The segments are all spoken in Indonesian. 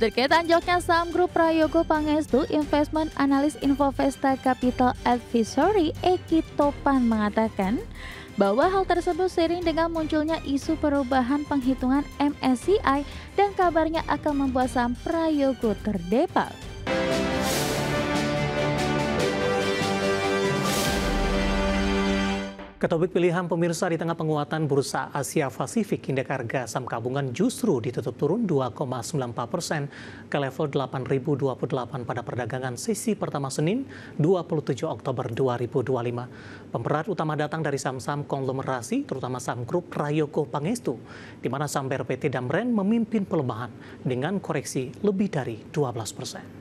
Terkait anjloknya saham grup Prayogo Pangestu, investment analis Infovesta Capital Advisory Eki Topan mengatakan bahwa hal tersebut seiring dengan munculnya isu perubahan penghitungan MSCI dan kabarnya akan membuat saham Prayogo terdepak. Ketopik pilihan pemirsa, di tengah penguatan bursa Asia Pasifik, indeks harga saham gabungan justru ditutup turun 2,94% ke level 8.028 pada perdagangan sesi pertama Senin 27 Oktober 2025. Pemberat utama datang dari saham-saham konglomerasi, terutama saham grup Prayogo Pangestu, di mana saham BRPT dan Brand memimpin pelemahan dengan koreksi lebih dari 12%.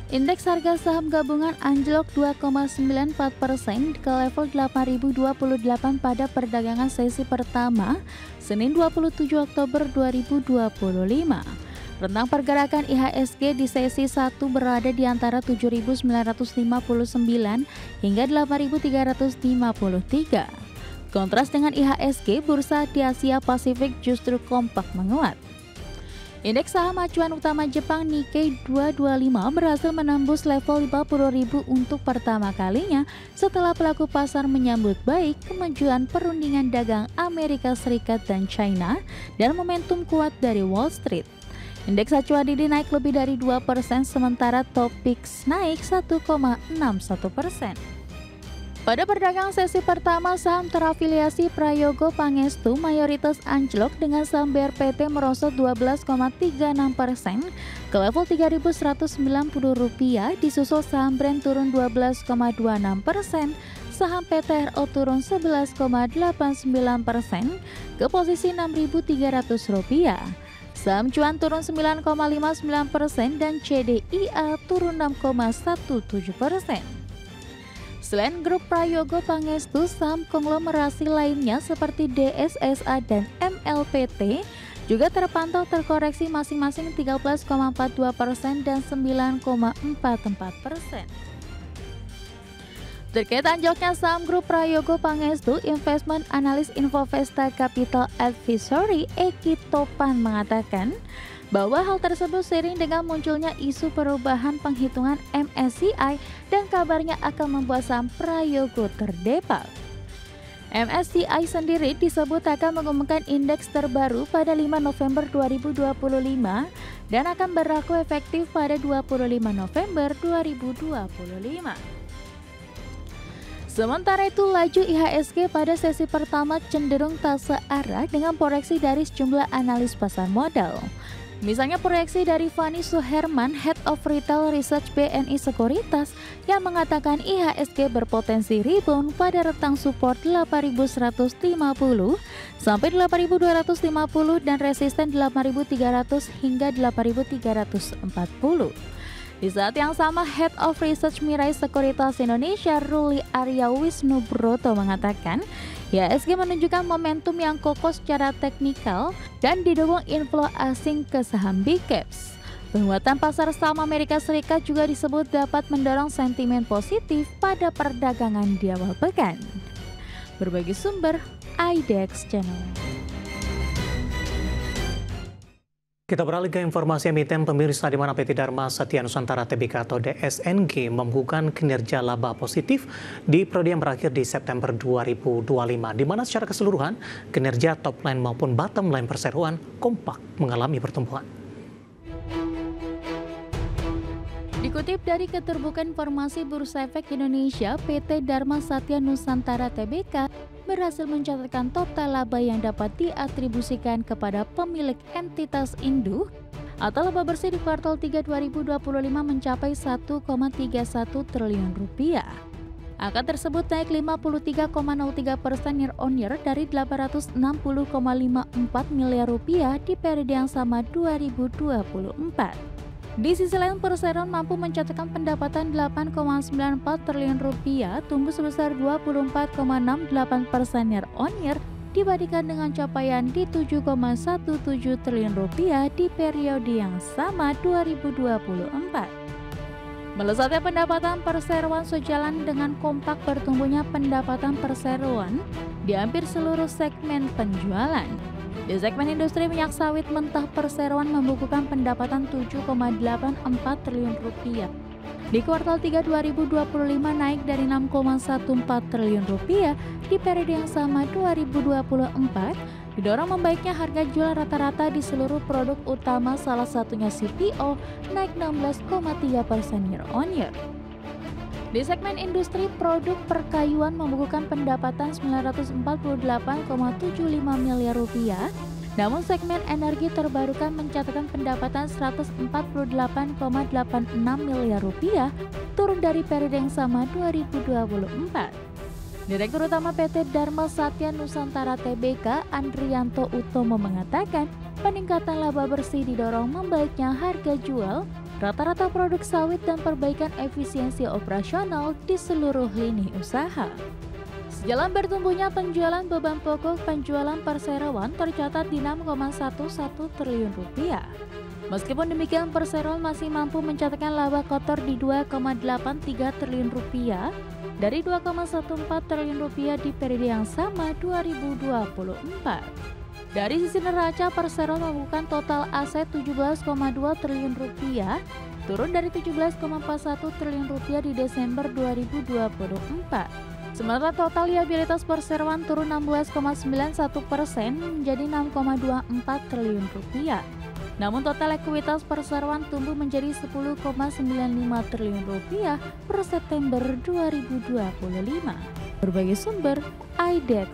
Indeks harga saham gabungan anjlok 2,94% ke level 8.028 pada perdagangan sesi pertama, Senin 27 Oktober 2025. Rentang pergerakan IHSG di sesi 1 berada di antara 7.959 hingga 8.353. Kontras dengan IHSG, bursa di Asia Pasifik justru kompak menguat. Indeks saham acuan utama Jepang Nikkei 225 berhasil menembus level 50.000 untuk pertama kalinya setelah pelaku pasar menyambut baik kemajuan perundingan dagang Amerika Serikat dan China dan momentum kuat dari Wall Street. Indeks acuan ini naik lebih dari 2%, sementara Topix naik 1,61%. Pada perdagangan sesi pertama, saham terafiliasi Prayogo Pangestu mayoritas anjlok dengan saham BRPT merosot 12,36% ke level Rp3.190, disusul saham Brand turun 12,26%, saham PTRO turun 11,89% ke posisi Rp6.300. Saham cuan turun 9,59% dan CDIA turun 6,17%. Selain grup Prayogo Pangestu, saham konglomerasi lainnya seperti DSSA dan MLPT juga terpantau terkoreksi masing-masing 13,42% dan 9,44%. Terkait anjloknya saham grup Prayogo Pangestu, investment analis Infovesta Capital Advisory Eki Topan mengatakan bahwa hal tersebut seiring dengan munculnya isu perubahan penghitungan MSCI dan kabarnya akan membuat saham Prayogo terdepak. MSCI sendiri disebut akan mengumumkan indeks terbaru pada 5 November 2025 dan akan berlaku efektif pada 25 November 2025. Sementara itu, laju IHSG pada sesi pertama cenderung tak searah dengan proyeksi dari sejumlah analis pasar modal. Misalnya proyeksi dari Fani Suherman, Head of Retail Research BNI Sekuritas, yang mengatakan IHSG berpotensi rebound pada rentang support 8.150 sampai 8.250 dan resisten 8.300 hingga 8.340. Di saat yang sama, Head of Research Mirai Sekuritas Indonesia Ruli Arya Wisnubroto mengatakan IHSG menunjukkan momentum yang kokoh secara teknikal dan didukung inflow asing ke saham big caps. Penguatan pasar saham Amerika Serikat juga disebut dapat mendorong sentimen positif pada perdagangan di awal pekan. Berbagi sumber, IDEX Channel. Kita beralih ke informasi emiten pemirsa, di mana PT Dharma Satya Nusantara Tbk atau DSNG membukukan kinerja laba positif di periode yang berakhir di September 2025, di mana secara keseluruhan kinerja top line maupun bottom line perseroan kompak mengalami pertumbuhan. Dikutip dari Keterbukaan Informasi Bursa Efek Indonesia, PT Dharma Satya Nusantara Tbk berhasil mencatatkan total laba yang dapat diatribusikan kepada pemilik entitas induk atau laba bersih di kuartal 3 2025 mencapai 1,31 triliun rupiah. Angka tersebut naik 53,03% year on year dari 860,54 miliar rupiah di periode yang sama 2024. Di sisi lain, perseroan mampu mencatatkan pendapatan 8,94 triliun rupiah, tumbuh sebesar 24,68% year on year dibandingkan dengan capaian di 7,17 triliun rupiah di periode yang sama 2024. Melesatnya pendapatan perseroan sejalan dengan kompak bertumbuhnya pendapatan perseroan di hampir seluruh segmen penjualan. Di segmen industri minyak sawit mentah perseroan membukukan pendapatan 7,84 triliun rupiah. Di kuartal 3 2025 naik dari 6,14 triliun rupiah di periode yang sama 2024, didorong membaiknya harga jual rata-rata di seluruh produk utama, salah satunya CPO naik 16,3% year on year. Di segmen industri produk perkayuan membukukan pendapatan 948,75 miliar rupiah, namun segmen energi terbarukan mencatatkan pendapatan 148,86 miliar rupiah, turun dari periode yang sama 2024. Direktur Utama PT Dharma Satya Nusantara Tbk, Andrianto Utomo mengatakan, peningkatan laba bersih didorong membaiknya harga jual rata-rata produk sawit dan perbaikan efisiensi operasional di seluruh lini usaha. Sejalan bertumbuhnya penjualan beban pokok, penjualan perseroan tercatat di 6,11 triliun rupiah. Meskipun demikian, perseroan masih mampu mencatatkan laba kotor di 2,83 triliun rupiah dari 2,14 triliun rupiah di periode yang sama 2024. Dari sisi neraca, perseroan membukukan total aset 17,2 triliun rupiah, turun dari 17,41 triliun rupiah di Desember 2024. Sementara total liabilitas perseroan turun 16,91% menjadi 6,24 triliun rupiah. Namun total ekuitas perseroan tumbuh menjadi 10,95 triliun rupiah per September 2025. Berbagai sumber, IDEX.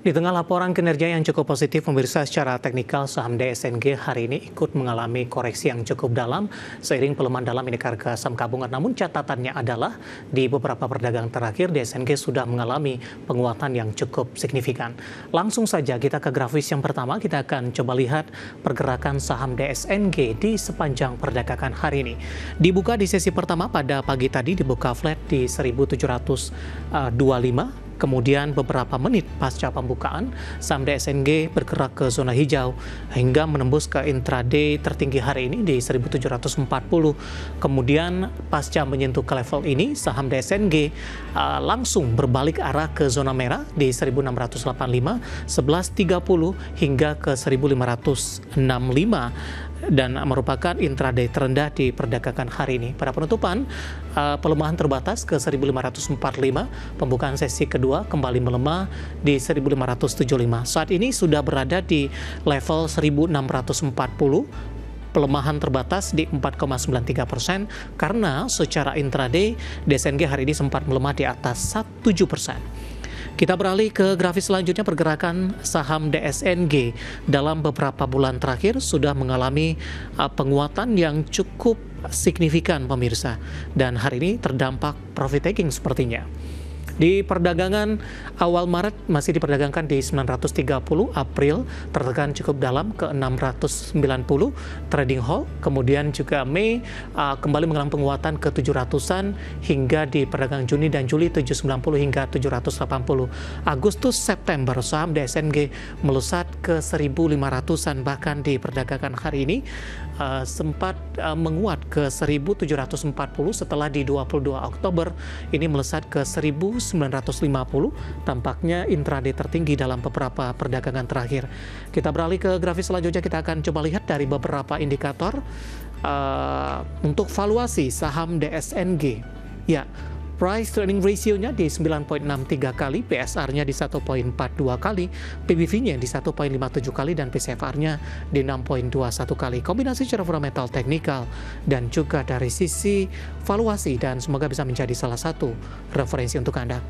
Di tengah laporan kinerja yang cukup positif, pemirsa, secara teknikal saham DSNG hari ini ikut mengalami koreksi yang cukup dalam seiring pelemahan dalam indeks harga saham gabungan. Namun catatannya adalah di beberapa perdagangan terakhir DSNG sudah mengalami penguatan yang cukup signifikan. Langsung saja kita ke grafis yang pertama, kita akan coba lihat pergerakan saham DSNG di sepanjang perdagangan hari ini. Dibuka di sesi pertama pada pagi tadi dibuka flat di 1725. Kemudian beberapa menit pasca pembukaan, saham DSNG bergerak ke zona hijau hingga menembus ke intraday tertinggi hari ini di 1740. Kemudian pasca menyentuh ke level ini, saham DSNG langsung berbalik arah ke zona merah di 1685, 1130 hingga ke 1565. Dan merupakan intraday terendah di perdagangan hari ini. Pada penutupan, pelemahan terbatas ke 1545, pembukaan sesi kedua kembali melemah di 1575. Saat ini sudah berada di level 1640, pelemahan terbatas di 4,93% karena secara intraday DSNG hari ini sempat melemah di atas 7%. Kita beralih ke grafis selanjutnya, pergerakan saham DSNG dalam beberapa bulan terakhir sudah mengalami penguatan yang cukup signifikan, pemirsa. Dan hari ini terdampak profit taking sepertinya. Di perdagangan awal Maret masih diperdagangkan di 930, April tertekan cukup dalam ke 690 trading halt, kemudian juga Mei kembali mengalami penguatan ke 700-an hingga di perdagangan Juni dan Juli 790 hingga 780. Agustus September saham DSNG melesat ke 1.500-an, bahkan di perdagangan hari ini sempat menguat ke 1.740 setelah di 22 Oktober ini melesat ke 1.950, tampaknya intraday tertinggi dalam beberapa perdagangan terakhir. Kita beralih ke grafis selanjutnya, kita akan coba lihat dari beberapa indikator untuk valuasi saham DSNG. Ya, price earning ratio-nya di 9,63 kali, PSR-nya di 1,42 kali, PBV-nya di 1,57 kali, dan PCFR-nya di 6,21 kali. Kombinasi secara fundamental, teknikal, dan juga dari sisi valuasi, dan semoga bisa menjadi salah satu referensi untuk Anda.